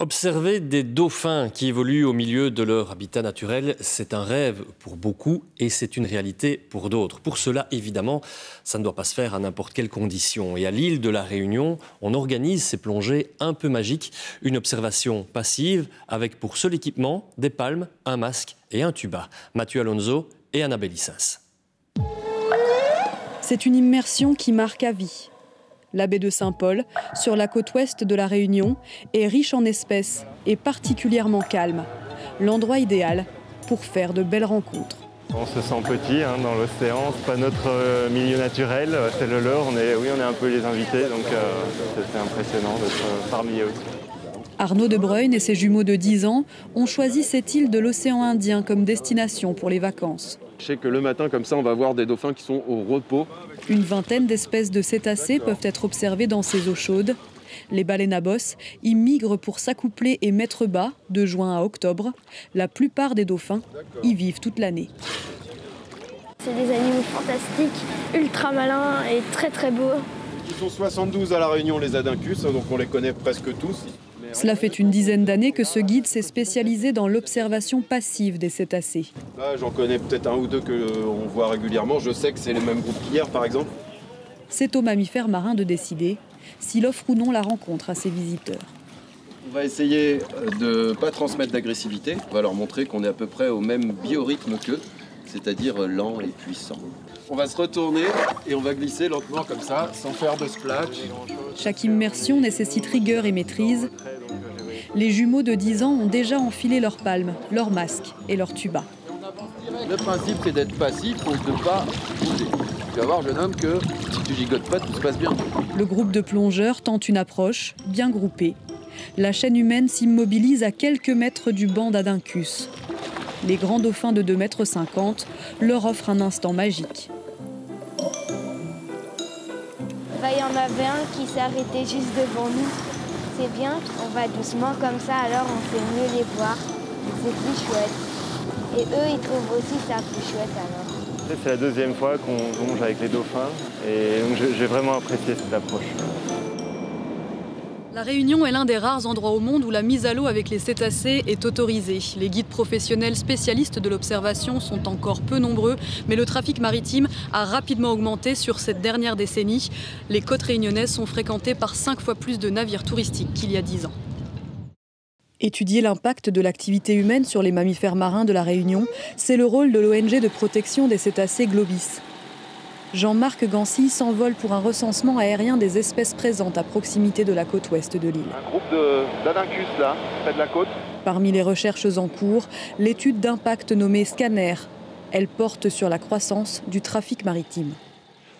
Observer des dauphins qui évoluent au milieu de leur habitat naturel, c'est un rêve pour beaucoup et c'est une réalité pour d'autres. Pour cela, évidemment, ça ne doit pas se faire à n'importe quelle condition. Et à l'île de la Réunion, on organise ces plongées un peu magiques. Une observation passive avec pour seul équipement des palmes, un masque et un tuba. Mathieu Alonso et Annabelle Issas. C'est une immersion qui marque à vie. La baie de Saint-Paul, sur la côte ouest de la Réunion, est riche en espèces et particulièrement calme. L'endroit idéal pour faire de belles rencontres. On se sent petit dans l'océan, c'est pas notre milieu naturel, c'est le leur. On est un peu les invités, donc c'est impressionnant d'être parmi eux. Arnaud De Bruyne et ses jumeaux de 10 ans ont choisi cette île de l'océan Indien comme destination pour les vacances. Je sais que le matin, comme ça, on va voir des dauphins qui sont au repos. Une vingtaine d'espèces de cétacés peuvent être observées dans ces eaux chaudes. Les baleines à bosse y migrent pour s'accoupler et mettre bas de juin à octobre. La plupart des dauphins y vivent toute l'année. C'est des animaux fantastiques, ultra malins et très très beaux. Ils sont 72 à La Réunion, les Adincus, donc on les connaît presque tous. Cela fait une dizaine d'années que ce guide s'est spécialisé dans l'observation passive des cétacés. Là, j'en connais peut-être un ou deux qu'on voit régulièrement. Je sais que c'est les mêmes groupes qu'hier, par exemple. C'est aux mammifères marins de décider s'il offre ou non la rencontre à ses visiteurs. On va essayer de ne pas transmettre d'agressivité. On va leur montrer qu'on est à peu près au même biorhythme qu'eux, c'est-à-dire lent et puissant. On va se retourner et on va glisser lentement comme ça, sans faire de splash. Chaque immersion nécessite rigueur et maîtrise. Les jumeaux de 10 ans ont déjà enfilé leurs palmes, leurs masques et leurs tubas. Le principe, c'est d'être passif, donc de ne pas bouger. Tu vas voir, jeune homme, que si tu gigotes pas, tout se passe bien. Le groupe de plongeurs tente une approche, bien groupée. La chaîne humaine s'immobilise à quelques mètres du banc d'Adincus. Les grands dauphins de 2,50 m leur offrent un instant magique. Il y en avait un qui s'est arrêté juste devant nous. C'est bien, on va doucement comme ça, alors on fait mieux les voir. C'est plus chouette. Et eux, ils trouvent aussi ça plus chouette alors. C'est la deuxième fois qu'on plonge avec les dauphins et donc j'ai vraiment apprécié cette approche. La Réunion est l'un des rares endroits au monde où la mise à l'eau avec les cétacés est autorisée. Les guides professionnels spécialistes de l'observation sont encore peu nombreux, mais le trafic maritime a rapidement augmenté sur cette dernière décennie. Les côtes réunionnaises sont fréquentées par 5 fois plus de navires touristiques qu'il y a 10 ans. Étudier l'impact de l'activité humaine sur les mammifères marins de la Réunion, c'est le rôle de l'ONG de protection des cétacés Globis. Jean-Marc Gancy s'envole pour un recensement aérien des espèces présentes à proximité de la côte ouest de l'île. Un groupe d'Adincus là, près de la côte. Parmi les recherches en cours, l'étude d'impact nommée Scanner. Elle porte sur la croissance du trafic maritime.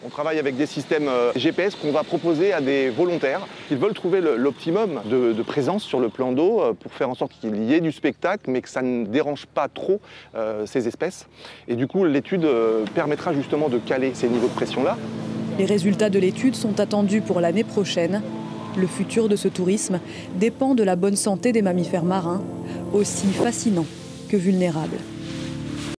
On travaille avec des systèmes GPS qu'on va proposer à des volontaires. Ils veulent trouver l'optimum de présence sur le plan d'eau pour faire en sorte qu'il y ait du spectacle, mais que ça ne dérange pas trop ces espèces. Et du coup, l'étude permettra justement de caler ces niveaux de pression-là. Les résultats de l'étude sont attendus pour l'année prochaine. Le futur de ce tourisme dépend de la bonne santé des mammifères marins, aussi fascinants que vulnérables.